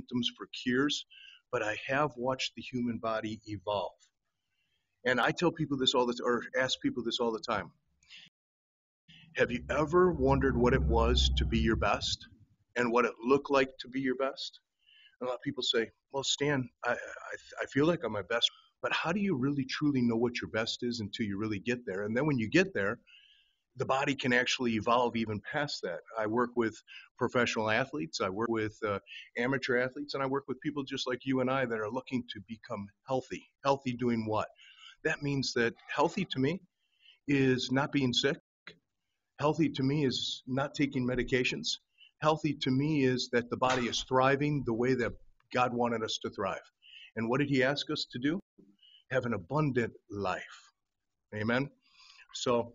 symptoms for cures, but I have watched the human body evolve. And I tell people this all the time, or ask people this all the time. Have you ever wondered what it was to be your best and what it looked like to be your best? And a lot of people say, well, Stan, I feel like I'm my best, but how do you really truly know what your best is until you really get there? And then when you get there, the body can actually evolve even past that. I work with professional athletes, I work with amateur athletes, and I work with people just like you and I that are looking to become healthy. Healthy doing what? That means that healthy to me is not being sick. Healthy to me is not taking medications. Healthy to me is that the body is thriving the way that God wanted us to thrive. And what did He ask us to do? Have an abundant life. Amen. So,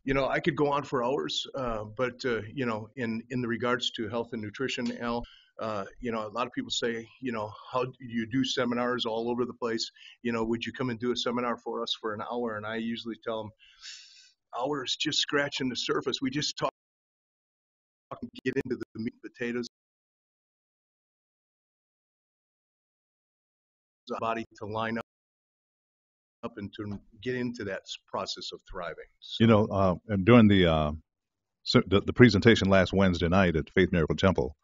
I could go on for hours, but in the regards to health and nutrition, Al, a lot of people say, how do you do seminars all over the place? Would you come and do a seminar for us for an hour? And I usually tell them, hour is just scratching the surface. We just talk and get into the meat and potatoes of the body to line up and to get into that process of thriving. So, And during the presentation last Wednesday night at Faith Miracle Temple,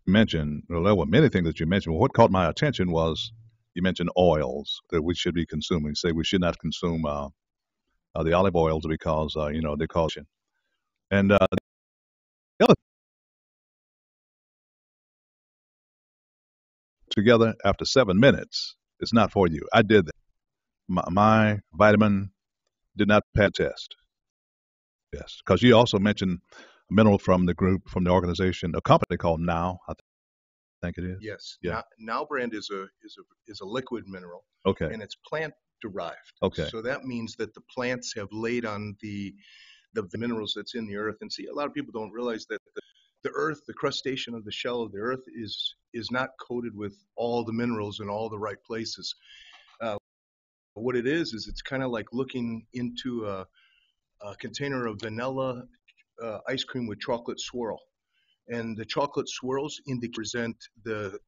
you mentioned, well, there were many things that you mentioned. Well, what caught my attention was you mentioned oils that we should be consuming. Say we should not consume the olive oils because, they cause you. And the other together after 7 minutes, it's not for you. I did that. My vitamin did not pass the test. Yes, because you also mentioned a mineral from the group, from the organization, a company called Now, I think it is. yes, Yeah. now brand is a liquid mineral, Okay. and it's plant derived. Okay. So that means that the plants have laid on the minerals that's in the earth. And see, a lot of people don't realize that the earth, the crustacean of the shell of the earth, is not coated with all the minerals in all the right places. What it is it's kind of like looking into a container of vanilla ice cream with chocolate swirl, and the chocolate swirls represent the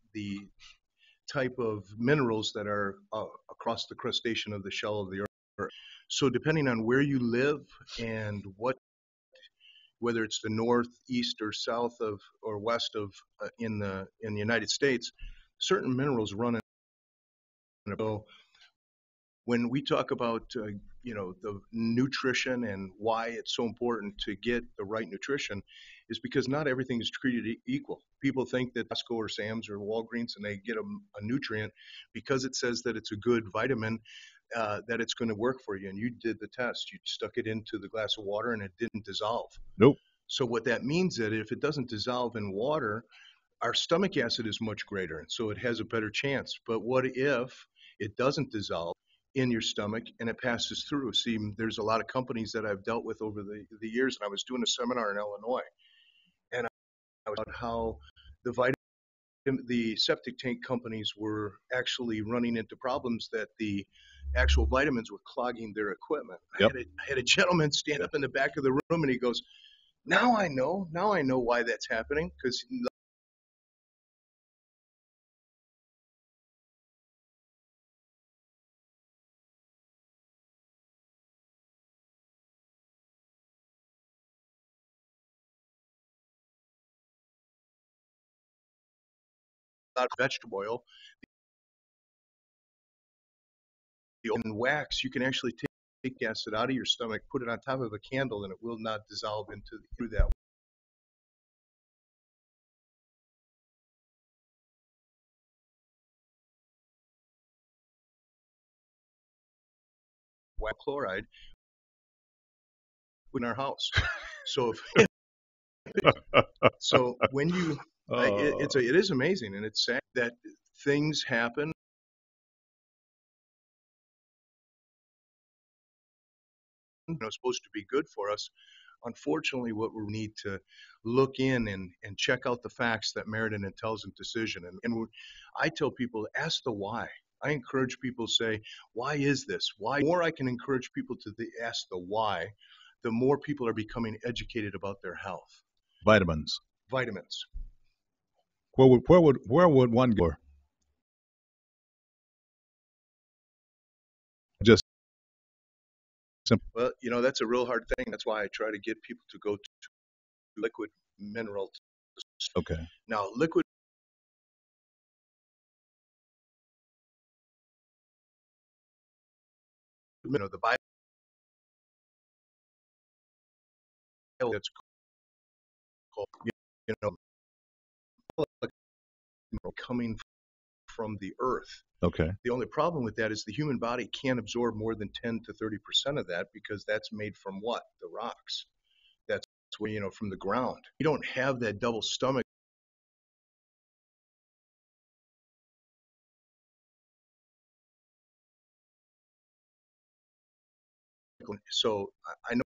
type of minerals that are across the crustacean of the shell of the earth. So depending on where you live and whether it's the north, east, or south of or west of in the United States, certain minerals run in. So when we talk about the nutrition and why it's so important to get the right nutrition, is because not everything is treated equal. People think that Costco or Sam's or Walgreens and they get a nutrient because it says that it's a good vitamin, that it's going to work for you. And you did the test. You stuck it into the glass of water and it didn't dissolve. Nope. So what that means is that if it doesn't dissolve in water, our stomach acid is much greater, and so it has a better chance. But what if it doesn't dissolve in your stomach and it passes through? See, there's a lot of companies that I've dealt with over the years, and I was doing a seminar in Illinois, and I was about how the septic tank companies were actually running into problems that the actual vitamins were clogging their equipment. Yep. I had a gentleman stand up in the back of the room, and he goes, now I know why that's happening, because a lot of vegetable oil, the oil and wax, you can actually take acid out of your stomach, put it on top of a candle, and it will not dissolve through that wax chloride in our house. So so when you it is amazing, and it's sad that things happen, supposed to be good for us. Unfortunately, what we need to look in and check out the facts that merit an intelligent decision. And I tell people, ask the why. I encourage people to say, why is this? Why? The more I can encourage people to ask the why, the more people are becoming educated about their health. Vitamins. Vitamins. where would one go? Just simple. Well, that's a real hard thing. That's why I try to get people to go to liquid minerals. Okay. Now, liquid, the bio that's called, you know, coming from the earth. Okay. The only problem with that is the human body can't absorb more than 10 to 30% of that because that's made from what? The rocks. That's where, from the ground. You don't have that double stomach. So I know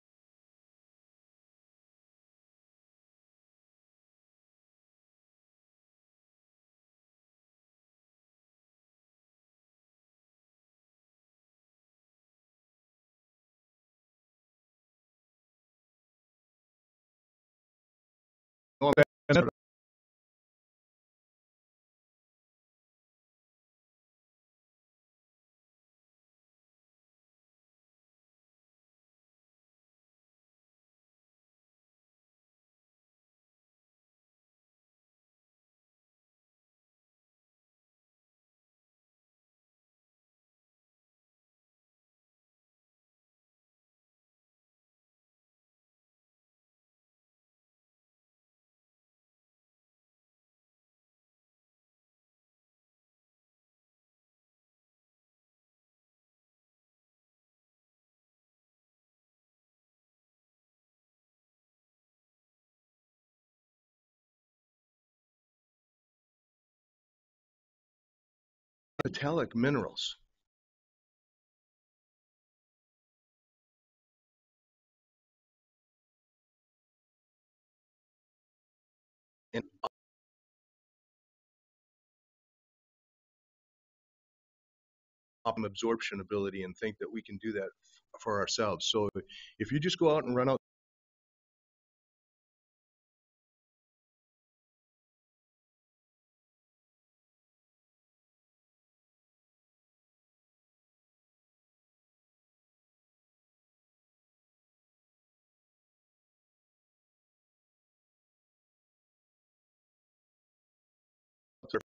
metallic minerals. And absorption ability and think that we can do that for ourselves. So if you just go out and run out there,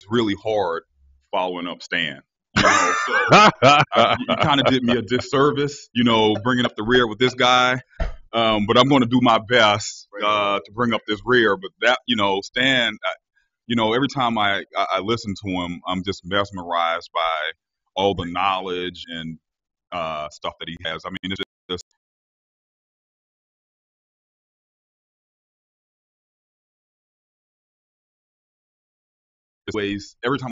really hard following up Stan. So you kind of did me a disservice, bringing up the rear with this guy. But I'm going to do my best to bring up this rear. But that, Stan, every time I listen to him, I'm just mesmerized by all the knowledge and stuff that he has. I mean, it's just ways every time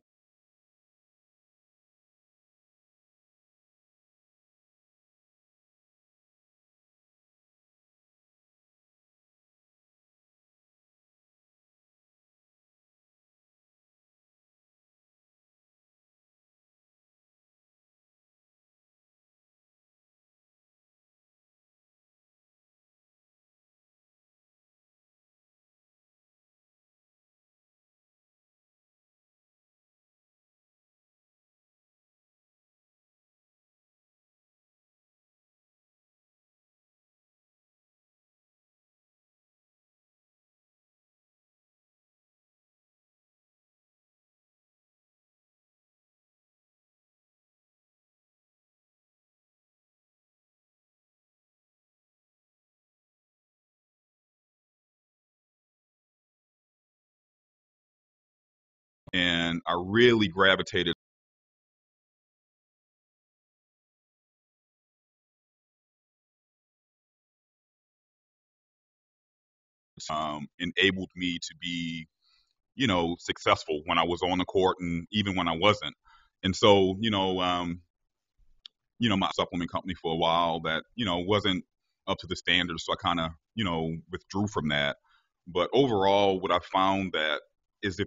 and I really gravitated enabled me to be, successful when I was on the court and even when I wasn't. And so, my supplement company for a while that, wasn't up to the standards. So I kind of, withdrew from that. But overall, what I found that is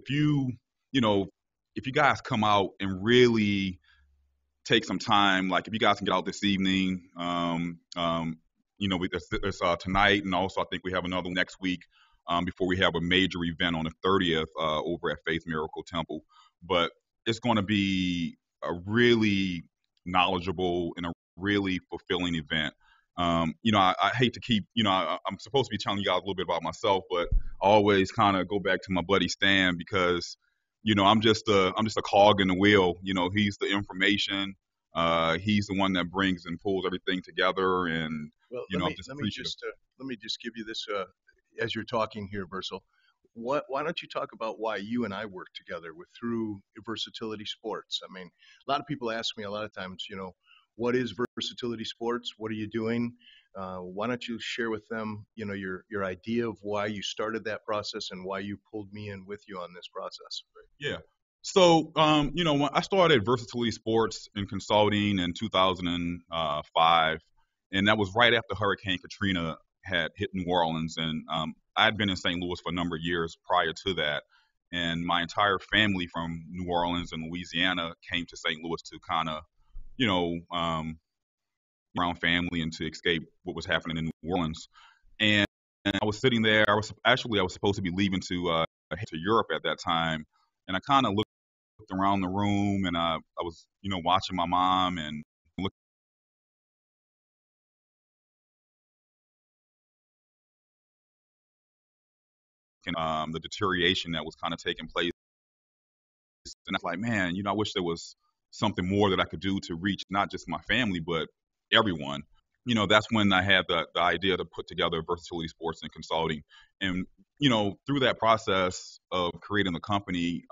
you know, if you guys come out and really take some time, like if you guys can get out this evening, it's tonight, and also I think we have another one next week before we have a major event on the 30th over at Faith Miracle Temple. But it's going to be a really knowledgeable and a really fulfilling event. I hate to keep, I'm supposed to be telling you guys a little bit about myself, but I always kind of go back to my buddy Stan because, I'm just a cog in the wheel. He's the information. He's the one that brings and pulls everything together, and Well, I'm just appreciative. let me just give you this as you're talking here, Versal. Why don't you talk about why you and I work together through Versatility Sports? I mean, a lot of people ask me a lot of times, what is Versatility Sports? What are you doing? Why don't you share with them, your idea of why you started that process and why you pulled me in with you on this process? Yeah. So, when I started Versatility Sports and Consulting in 2005, and that was right after Hurricane Katrina had hit New Orleans, and I had been in St. Louis for a number of years prior to that, and my entire family from New Orleans and Louisiana came to St. Louis to kind of, around family and to escape what was happening in New Orleans. And I was sitting there. I was supposed to be leaving to head to Europe at that time, and I kind of looked around the room, and I was, watching my mom and looking the deterioration that was kind of taking place. And I was like, man, I wish there was something more that I could do to reach not just my family, but everyone. That's when I had the idea to put together Versatility Sports and Consulting. And, through that process of creating the company,